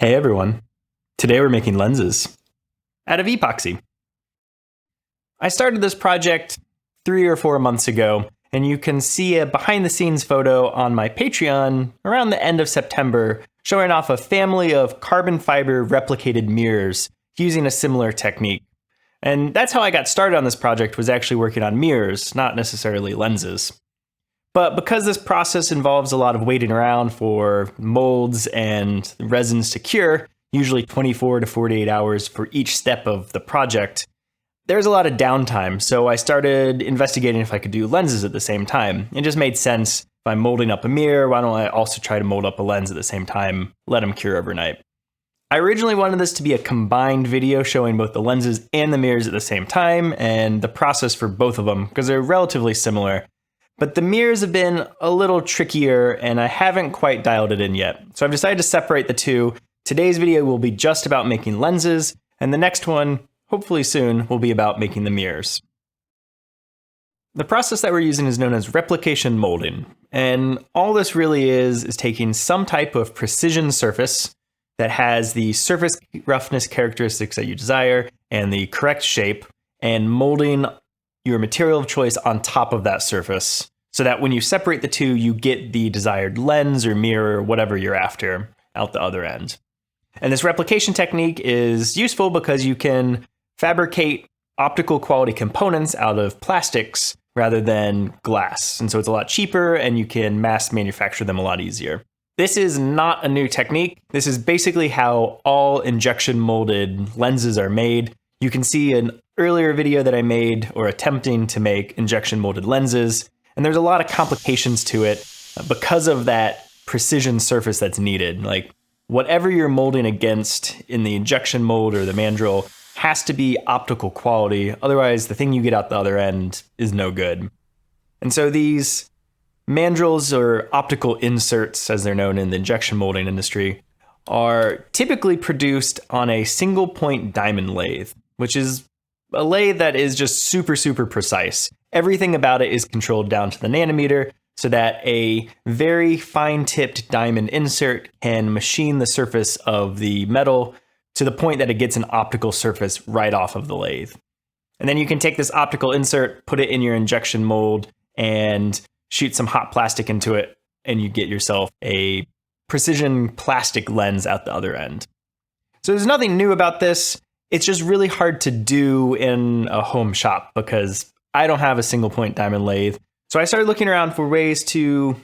Hey everyone, today we're making lenses out of epoxy. I started this project 3 or 4 months ago, and you can see a behind the scenes photo on my Patreon around the end of September showing off a family of carbon fiber replicated mirrors using a similar technique. And that's how I got started on this project, was actually working on mirrors, not necessarily lenses. But because this process involves a lot of waiting around for molds and resins to cure, usually 24 to 48 hours for each step of the project, there's a lot of downtime. So I started investigating if I could do lenses at the same time. It just made sense. If I'm molding up a mirror, why don't I also try to mold up a lens at the same time, let them cure overnight. I originally wanted this to be a combined video showing both the lenses and the mirrors at the same time, and the process for both of them, because they're relatively similar. But the mirrors have been a little trickier, and I haven't quite dialed it in yet. So I've decided to separate the two. Today's video will be just about making lenses, and the next one, hopefully soon, will be about making the mirrors. The process that we're using is known as replication molding. And all this really is taking some type of precision surface that has the surface roughness characteristics that you desire and the correct shape, and molding your material of choice on top of that surface, so that when you separate the two, you get the desired lens or mirror or whatever you're after out the other end. And this replication technique is useful because you can fabricate optical quality components out of plastics rather than glass. And so it's a lot cheaper, and you can mass manufacture them a lot easier. This is not a new technique. This is basically how all injection molded lenses are made. You can see an earlier video that I made, or attempting to make, injection molded lenses, and there's a lot of complications to it because of that precision surface that's needed. Like, whatever you're molding against in the injection mold or the mandrel has to be optical quality, otherwise the thing you get out the other end is no good. And so these mandrels, or optical inserts as they're known in the injection molding industry, are typically produced on a single point diamond lathe, which is a lathe that is just super precise. Everything about it is controlled down to the nanometer, so that a very fine-tipped diamond insert can machine the surface of the metal to the point that it gets an optical surface right off of the lathe. And then you can take this optical insert, put it in your injection mold, and shoot some hot plastic into it, and you get yourself a precision plastic lens out the other end. So there's nothing new about this. It's just really hard to do in a home shop because I don't have a single point diamond lathe. So I started looking around for ways to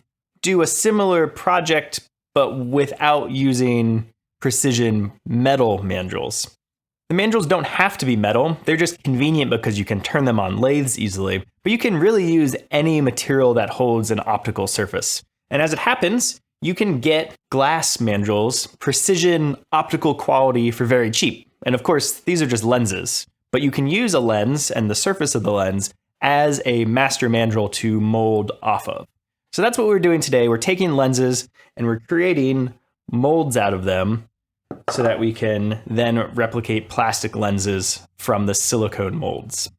do a similar project, but without using precision metal mandrels. The mandrels don't have to be metal. They're just convenient because you can turn them on lathes easily, but you can really use any material that holds an optical surface. And as it happens, you can get glass mandrels, precision optical quality, for very cheap. And of course, these are just lenses, but you can use a lens and the surface of the lens as a master mandrel to mold off of. So that's what we're doing today. We're taking lenses and we're creating molds out of them so that we can then replicate plastic lenses from the silicone molds.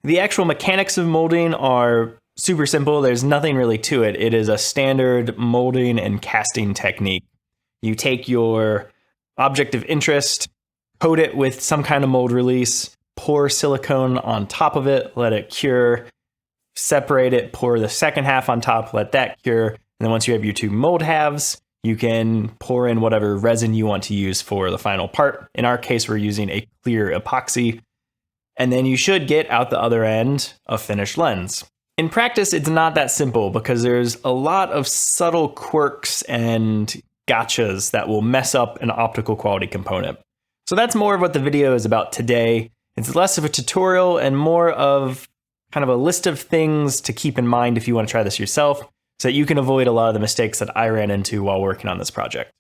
The actual mechanics of molding are super simple. There's nothing really to it. It is a standard molding and casting technique. You take your object of interest, coat it with some kind of mold release, pour silicone on top of it, let it cure, separate it, pour the second half on top, let that cure. And then once you have your two mold halves, you can pour in whatever resin you want to use for the final part. In our case, we're using a clear epoxy. And then you should get out the other end a finished lens. In practice, it's not that simple because there's a lot of subtle quirks and gotchas that will mess up an optical quality component. So that's more of what the video is about today. It's less of a tutorial and more of kind of a list of things to keep in mind if you want to try this yourself, so that you can avoid a lot of the mistakes that I ran into while working on this project.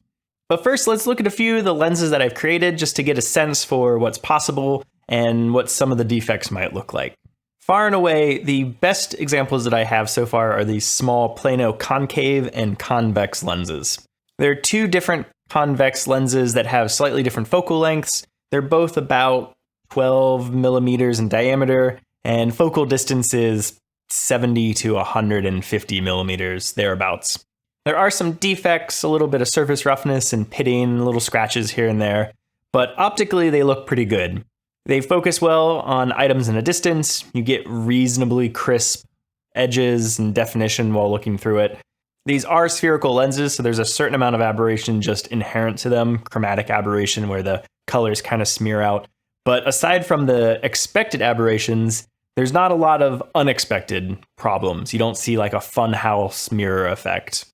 But first, let's look at a few of the lenses that I've created just to get a sense for what's possible and what some of the defects might look like. Far and away, the best examples that I have so far are these small plano concave and convex lenses. There are two different convex lenses that have slightly different focal lengths. They're both about 12 millimeters in diameter, and focal distance is 70 to 150 millimeters, thereabouts. There are some defects, a little bit of surface roughness and pitting, little scratches here and there, but optically they look pretty good. They focus well on items in a distance, you get reasonably crisp edges and definition while looking through it. These are spherical lenses, so there's a certain amount of aberration just inherent to them, chromatic aberration where the colors kind of smear out. But aside from the expected aberrations, there's not a lot of unexpected problems. You don't see like a funhouse mirror effect.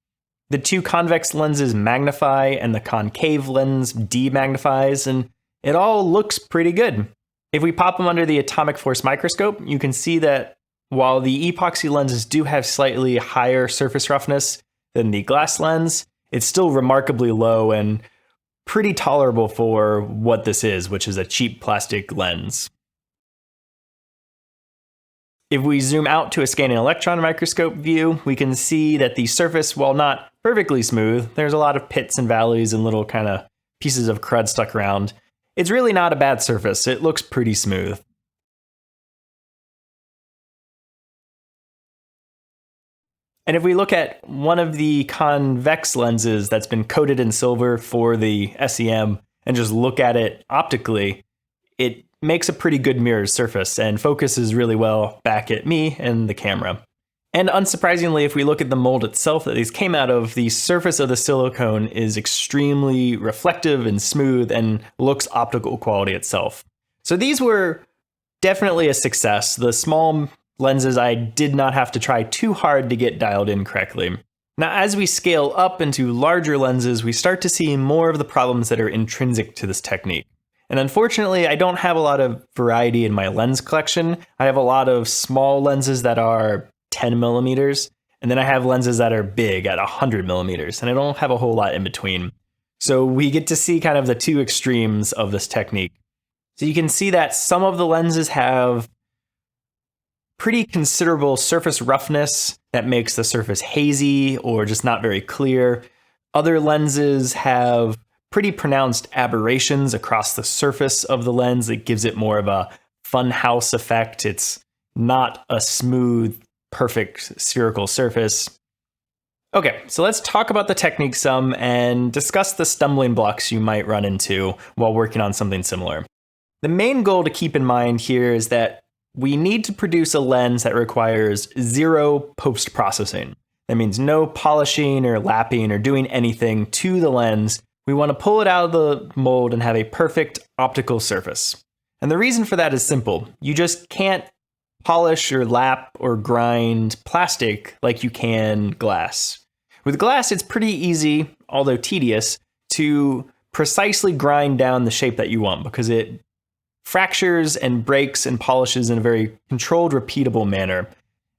The two convex lenses magnify and the concave lens demagnifies, and it all looks pretty good. If we pop them under the atomic force microscope, you can see that while the epoxy lenses do have slightly higher surface roughness than the glass lens, it's still remarkably low and pretty tolerable for what this is, which is a cheap plastic lens. If we zoom out to a scanning electron microscope view, we can see that the surface, while not perfectly smooth, there's a lot of pits and valleys and little kind of pieces of crud stuck around. It's really not a bad surface. It looks pretty smooth. And if we look at one of the convex lenses that's been coated in silver for the SEM and just look at it optically, it makes a pretty good mirror surface and focuses really well back at me and the camera. And unsurprisingly, if we look at the mold itself that these came out of, the surface of the silicone is extremely reflective and smooth and looks optical quality itself. So these were definitely a success. The small lenses I did not have to try too hard to get dialed in correctly. Now, as we scale up into larger lenses, we start to see more of the problems that are intrinsic to this technique. And unfortunately, I don't have a lot of variety in my lens collection. I have a lot of small lenses that are 10 millimeters, and then I have lenses that are big at 100 millimeters, and I don't have a whole lot in between. So we get to see kind of the two extremes of this technique. So you can see that some of the lenses have pretty considerable surface roughness that makes the surface hazy or just not very clear. Other lenses have pretty pronounced aberrations across the surface of the lens that gives it more of a funhouse effect. It's not a smooth, perfect spherical surface. Okay, so let's talk about the technique some and discuss the stumbling blocks you might run into while working on something similar. The main goal to keep in mind here is that we need to produce a lens that requires zero post-processing. That means no polishing or lapping or doing anything to the lens. We want to pull it out of the mold and have a perfect optical surface. And the reason for that is simple. You just can't polish or lap or grind plastic like you can glass. With glass, it's pretty easy, although tedious, to precisely grind down the shape that you want because it fractures and breaks and polishes in a very controlled, repeatable manner.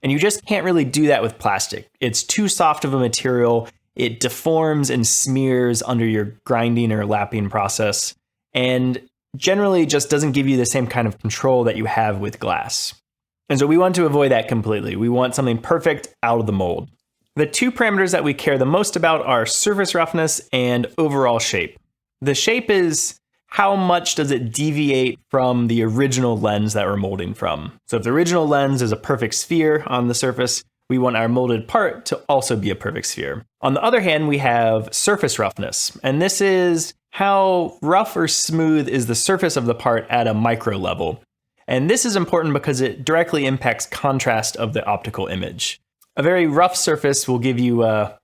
And you just can't really do that with plastic. It's too soft of a material. It deforms and smears under your grinding or lapping process, and generally just doesn't give you the same kind of control that you have with glass. And so we want to avoid that completely. We want something perfect out of the mold. The two parameters that we care the most about are surface roughness and overall shape. The shape is how much does it deviate from the original lens that we're molding from. So if the original lens is a perfect sphere on the surface, we want our molded part to also be a perfect sphere. On the other hand, we have surface roughness, and this is how rough or smooth is the surface of the part at a micro level. And this is important because it directly impacts contrast of the optical image. A very rough surface will give you a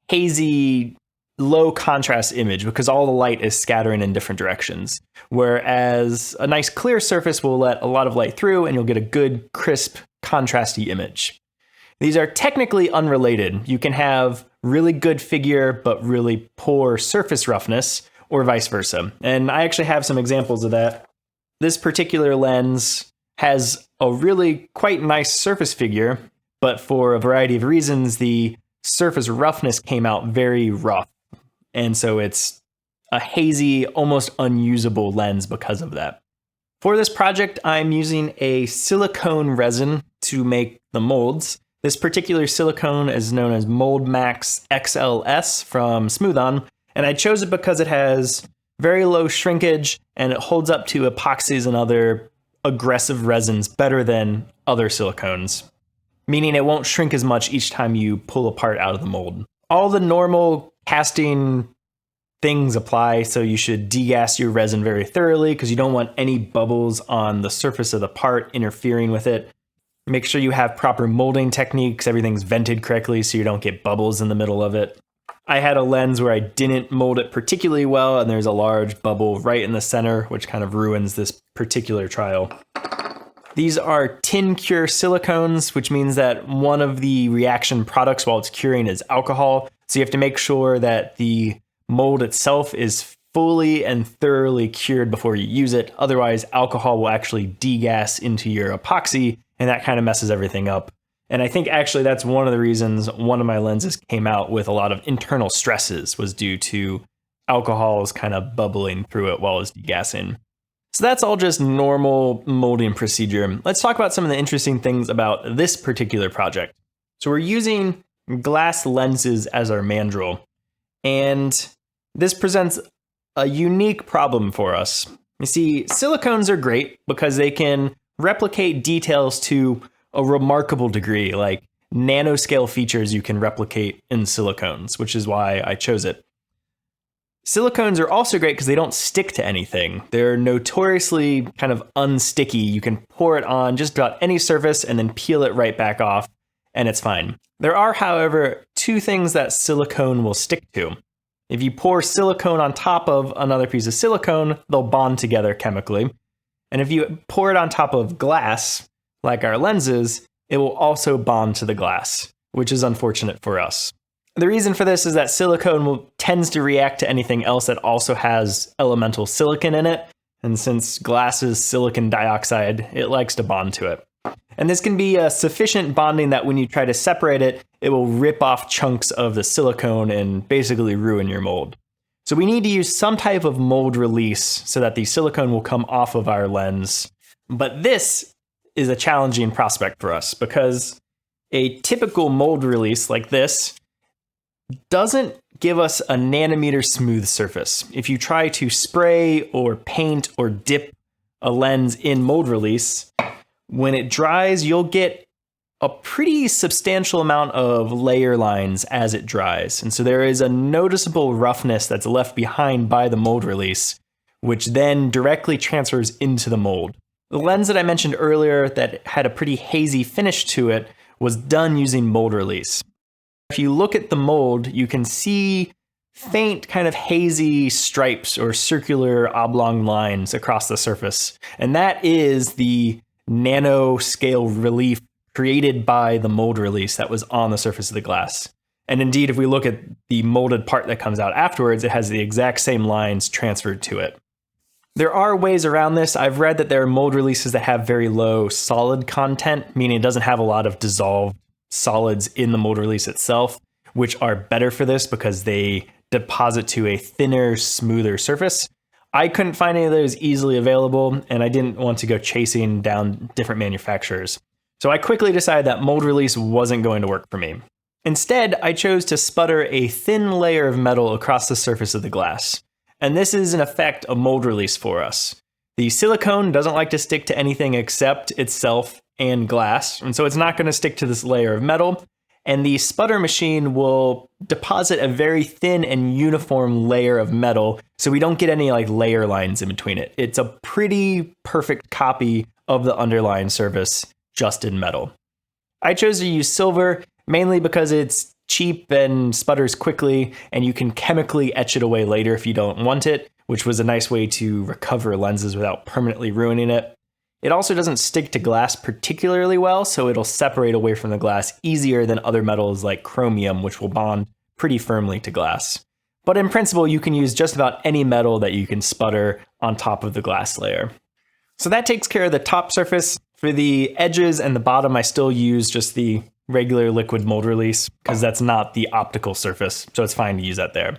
hazy, low contrast image because all the light is scattering in different directions. Whereas a nice clear surface will let a lot of light through and you'll get a good, crisp, contrasty image. These are technically unrelated. You can have really good figure but really poor surface roughness, or vice versa. And I actually have some examples of that. This particular lens has a really quite nice surface figure, but for a variety of reasons, the surface roughness came out very rough. And so it's a hazy, almost unusable lens because of that. For this project, I'm using a silicone resin to make the molds. This particular silicone is known as Mold Max XLS from Smooth-On, and I chose it because it has very low shrinkage and it holds up to epoxies and other aggressive resins better than other silicones, meaning it won't shrink as much each time you pull a part out of the mold. All the normal casting things apply, so you should degas your resin very thoroughly because you don't want any bubbles on the surface of the part interfering with it. Make sure you have proper molding techniques, everything's vented correctly so you don't get bubbles in the middle of it. I had a lens where I didn't mold it particularly well, and there's a large bubble right in the center, which kind of ruins this particular trial. These are tin cure silicones, which means that one of the reaction products while it's curing is alcohol. So you have to make sure that the mold itself is fully and thoroughly cured before you use it. Otherwise, alcohol will actually degas into your epoxy, and that kind of messes everything up. And I think actually that's one of the reasons one of my lenses came out with a lot of internal stresses was due to alcohols kind of bubbling through it while it was degassing. So that's all just normal molding procedure. Let's talk about some of the interesting things about this particular project. So we're using glass lenses as our mandrel, and this presents a unique problem for us. You see, silicones are great because they can replicate details to a remarkable degree, like nanoscale features you can replicate in silicones, which is why I chose it. Silicones are also great because they don't stick to anything. They're notoriously kind of unsticky. You can pour it on just about any surface and then peel it right back off, and it's fine. There are, however, two things that silicone will stick to. If you pour silicone on top of another piece of silicone, they'll bond together chemically. And if you pour it on top of glass, like our lenses, it will also bond to the glass, which is unfortunate for us. The reason for this is that silicone tends to react to anything else that also has elemental silicon in it. And since glass is silicon dioxide, it likes to bond to it. And this can be a sufficient bonding that when you try to separate it, it will rip off chunks of the silicone and basically ruin your mold. So we need to use some type of mold release so that the silicone will come off of our lens. But this is a challenging prospect for us because a typical mold release like this doesn't give us a nanometer smooth surface. If you try to spray or paint or dip a lens in mold release, when it dries, you'll get a pretty substantial amount of layer lines as it dries. And so there is a noticeable roughness that's left behind by the mold release, which then directly transfers into the mold. The lens that I mentioned earlier that had a pretty hazy finish to it was done using mold release. If you look at the mold, you can see faint kind of hazy stripes or circular oblong lines across the surface. And that is the nanoscale relief created by the mold release that was on the surface of the glass. And indeed, if we look at the molded part that comes out afterwards, it has the exact same lines transferred to it. There are ways around this. I've read that there are mold releases that have very low solid content, meaning it doesn't have a lot of dissolved solids in the mold release itself, which are better for this because they deposit to a thinner, smoother surface. I couldn't find any of those easily available, and I didn't want to go chasing down different manufacturers. So I quickly decided that mold release wasn't going to work for me. Instead, I chose to sputter a thin layer of metal across the surface of the glass. And this is in effect a mold release for us. The silicone doesn't like to stick to anything except itself and glass, and so it's not going to stick to this layer of metal. And the sputter machine will deposit a very thin and uniform layer of metal, so we don't get any like layer lines in between it. It's a pretty perfect copy of the underlying surface, just in metal. I chose to use silver mainly because it's cheap and sputters quickly, and you can chemically etch it away later if you don't want it, which was a nice way to recover lenses without permanently ruining it. It also doesn't stick to glass particularly well, so it'll separate away from the glass easier than other metals like chromium, which will bond pretty firmly to glass. But in principle, you can use just about any metal that you can sputter on top of the glass layer. So that takes care of the top surface. For the edges and the bottom, I still use just the regular liquid mold release because that's not the optical surface, so it's fine to use that there.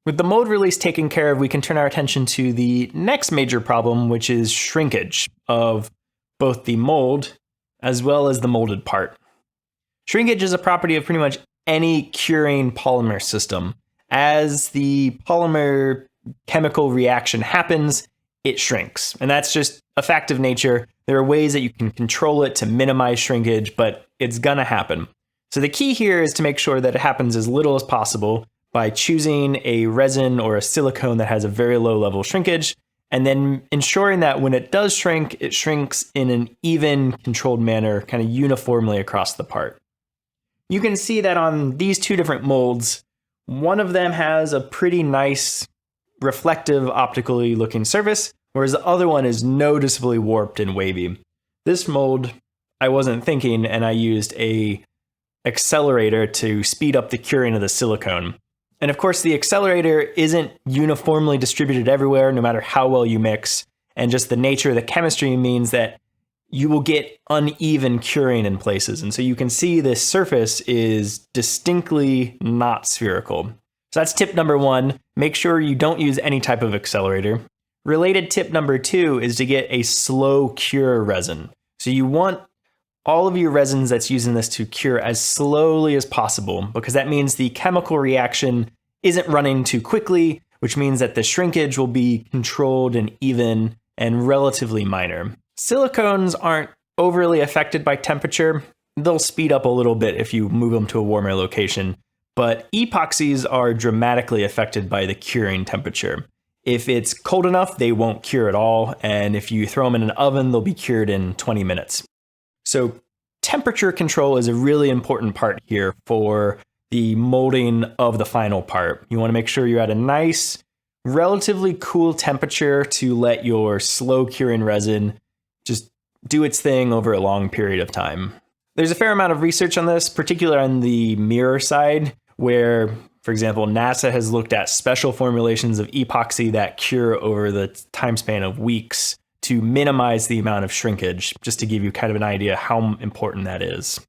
With the mold release taken care of, we can turn our attention to the next major problem, which is shrinkage of both the mold as well as the molded part. Shrinkage is a property of pretty much any curing polymer system. As the polymer chemical reaction happens, it shrinks, and that's just a fact of nature. There are ways that you can control it to minimize shrinkage, but it's gonna happen. So the key here is to make sure that it happens as little as possible by choosing a resin or a silicone that has a very low level shrinkage, and then ensuring that when it does shrink, it shrinks in an even, controlled manner, kind of uniformly across the part. You can see that on these two different molds, one of them has a pretty nice reflective optically looking surface, whereas the other one is noticeably warped and wavy. This mold, I wasn't thinking, and I used a accelerator to speed up the curing of the silicone. And of course, the accelerator isn't uniformly distributed everywhere, no matter how well you mix. And just the nature of the chemistry means that you will get uneven curing in places. And so you can see this surface is distinctly not spherical. So that's tip number one. Make sure you don't use any type of accelerator. Related tip number two is to get a slow cure resin. So you want all of your resins that's using this to cure as slowly as possible, because that means the chemical reaction isn't running too quickly, which means that the shrinkage will be controlled and even and relatively minor. Silicones aren't overly affected by temperature. They'll speed up a little bit if you move them to a warmer location, but epoxies are dramatically affected by the curing temperature. If it's cold enough, they won't cure at all, and if you throw them in an oven, they'll be cured in 20 minutes. So temperature control is a really important part here for the molding of the final part. You want to make sure you're at a nice, relatively cool temperature to let your slow curing resin just do its thing over a long period of time. There's a fair amount of research on this, particularly on the mirror side, where, for example, NASA has looked at special formulations of epoxy that cure over the time span of weeks to minimize the amount of shrinkage, just to give you kind of an idea how important that is.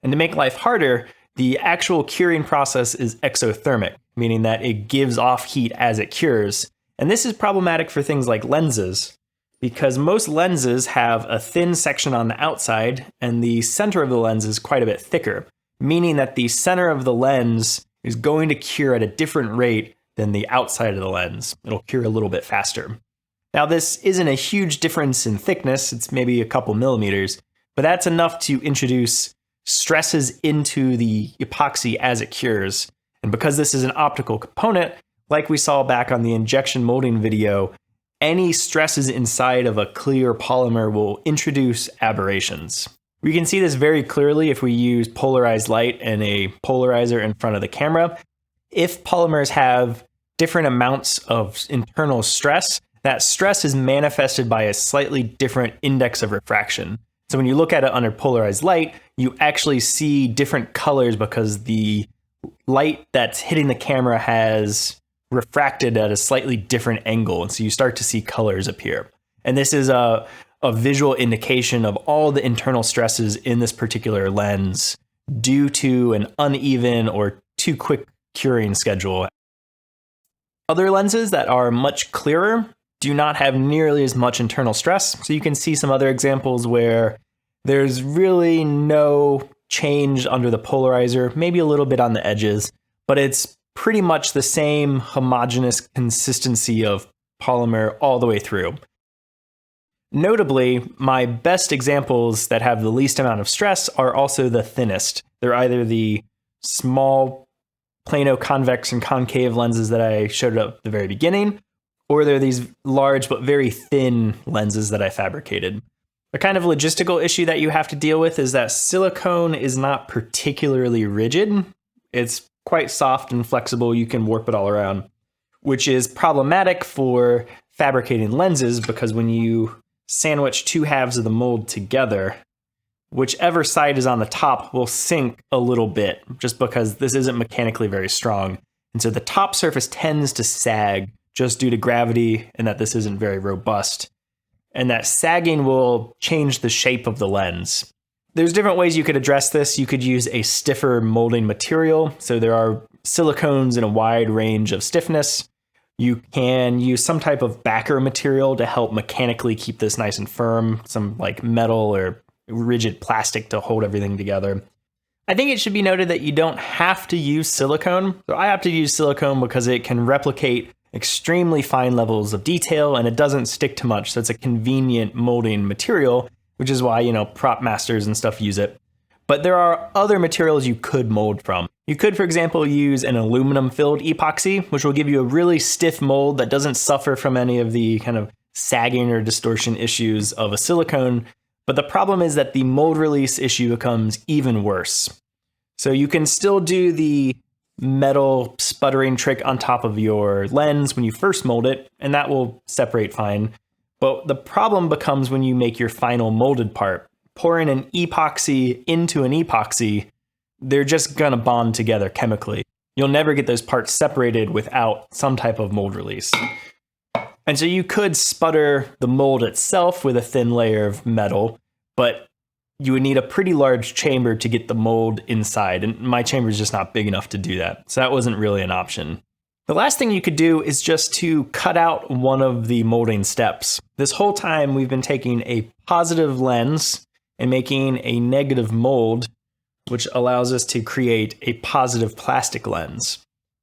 And to make life harder, the actual curing process is exothermic, meaning that it gives off heat as it cures. And this is problematic for things like lenses, because most lenses have a thin section on the outside and the center of the lens is quite a bit thicker, meaning that the center of the lens is going to cure at a different rate than the outside of the lens. It'll cure a little bit faster. Now, this isn't a huge difference in thickness, it's maybe a couple millimeters, but that's enough to introduce stresses into the epoxy as it cures. And because this is an optical component, like we saw back on the injection molding video, any stresses inside of a clear polymer will introduce aberrations. We can see this very clearly if we use polarized light and a polarizer in front of the camera. If polymers have different amounts of internal stress, that stress is manifested by a slightly different index of refraction. So when you look at it under polarized light, you actually see different colors because the light that's hitting the camera has refracted at a slightly different angle. And so you start to see colors appear. And this is a visual indication of all the internal stresses in this particular lens due to an uneven or too quick curing schedule. Other lenses that are much clearer do not have nearly as much internal stress. So you can see some other examples where there's really no change under the polarizer, maybe a little bit on the edges, but it's pretty much the same homogeneous consistency of polymer all the way through. Notably, my best examples that have the least amount of stress are also the thinnest. They're either the small plano convex and concave lenses that I showed at the very beginning, or they're these large but very thin lenses that I fabricated. The kind of logistical issue that you have to deal with is that silicone is not particularly rigid. It's quite soft and flexible. You can warp it all around, which is problematic for fabricating lenses because when you sandwich two halves of the mold together, whichever side is on the top will sink a little bit just because this isn't mechanically very strong. And so the top surface tends to sag just due to gravity and that this isn't very robust. And that sagging will change the shape of the lens. There's different ways you could address this. You could use a stiffer molding material. So there are silicones in a wide range of stiffness. You can use some type of backer material to help mechanically keep this nice and firm, some like metal or rigid plastic to hold everything together. I think it should be noted that you don't have to use silicone. So I have to use silicone because it can replicate extremely fine levels of detail and it doesn't stick to much. So it's a convenient molding material, which is why, prop masters and stuff use it. But there are other materials you could mold from. You could, for example, use an aluminum-filled epoxy, which will give you a really stiff mold that doesn't suffer from any of the kind of sagging or distortion issues of a silicone. But the problem is that the mold release issue becomes even worse. So you can still do the metal sputtering trick on top of your lens when you first mold it, and that will separate fine. But the problem becomes when you make your final molded part. Pouring an epoxy into an epoxy, they're just gonna bond together chemically. You'll never get those parts separated without some type of mold release. And so you could sputter the mold itself with a thin layer of metal, but you would need a pretty large chamber to get the mold inside, and my chamber is just not big enough to do that. So that wasn't really an option. The last thing you could do is just to cut out one of the molding steps. This whole time we've been taking a positive lens and making a negative mold, which allows us to create a positive plastic lens.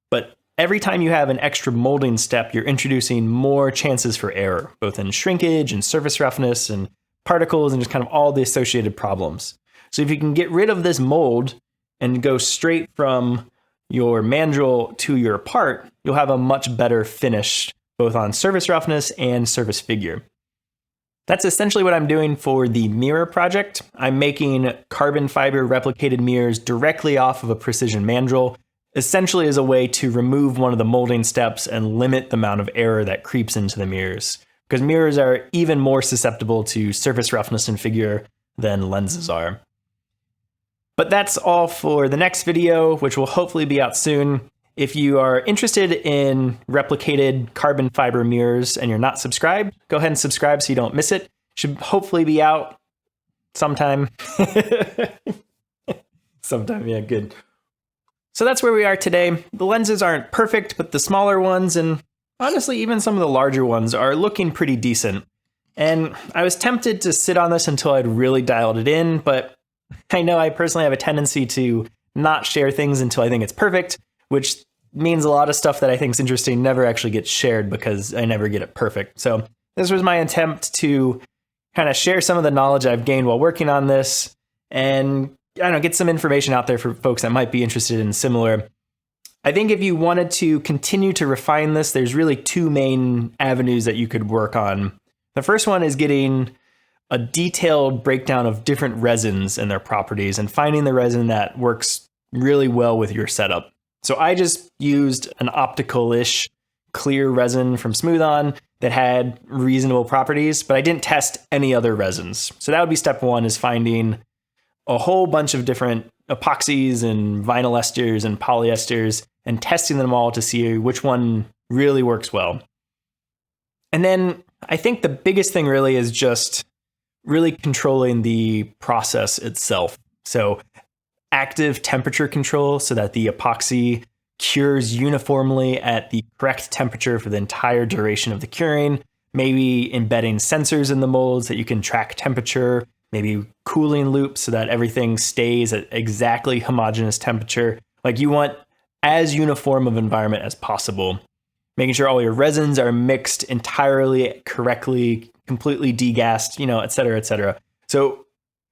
But every time you have an extra molding step, you're introducing more chances for error, both in shrinkage and surface roughness and particles and just kind of all the associated problems. So if you can get rid of this mold and go straight from your mandrel to your part, you'll have a much better finish, both on surface roughness and surface figure. That's essentially what I'm doing for the mirror project. I'm making carbon fiber replicated mirrors directly off of a precision mandrel, essentially as a way to remove one of the molding steps and limit the amount of error that creeps into the mirrors. Because mirrors are even more susceptible to surface roughness and figure than lenses are. But that's all for the next video, which will hopefully be out soon. If you are interested in replicated carbon fiber mirrors and you're not subscribed, go ahead and subscribe so you don't miss it. Should hopefully be out sometime. Sometime, yeah, good. So that's where we are today. The lenses aren't perfect, but the smaller ones and honestly even some of the larger ones are looking pretty decent. And I was tempted to sit on this until I'd really dialed it in, but I know I personally have a tendency to not share things until I think it's perfect, which means a lot of stuff that I think is interesting never actually gets shared because I never get it perfect. So this was my attempt to kind of share some of the knowledge I've gained while working on this and I don't know, get some information out there for folks that might be interested in similar. I think if you wanted to continue to refine this, there's really two main avenues that you could work on. The first one is getting a detailed breakdown of different resins and their properties and finding the resin that works really well with your setup. So I just used an optical-ish clear resin from Smooth On that had reasonable properties, but I didn't test any other resins. So that would be step one, is finding a whole bunch of different epoxies and vinyl esters and polyesters and testing them all to see which one really works well. And then I think the biggest thing really is just really controlling the process itself. So active temperature control so that the epoxy cures uniformly at the correct temperature for the entire duration of the curing, maybe embedding sensors in the molds that you can track temperature, maybe cooling loops so that everything stays at exactly homogeneous temperature. Like you want as uniform of environment as possible, making sure all your resins are mixed entirely correctly, completely degassed, et cetera, et cetera. So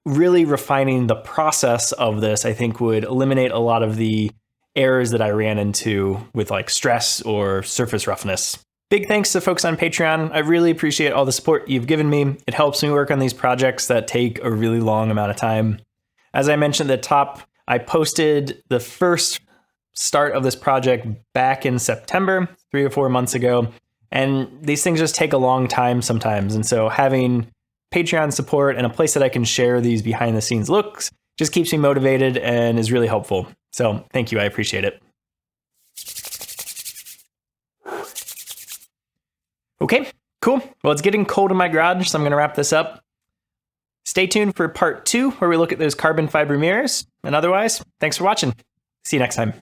really refining the process of this, I think, would eliminate a lot of the errors that I ran into with like stress or surface roughness. Big thanks to folks on Patreon. I really appreciate all the support you've given me. It helps me work on these projects that take a really long amount of time. As I mentioned at the top, I posted the first start of this project back in September, 3 or 4 months ago. And these things just take a long time sometimes. And so having Patreon support and a place that I can share these behind the scenes looks just keeps me motivated and is really helpful. So thank you, I appreciate it. Okay, cool. Well, it's getting cold in my garage, so I'm gonna wrap this up. Stay tuned for part 2, where we look at those carbon fiber mirrors. And otherwise, thanks for watching. See you next time.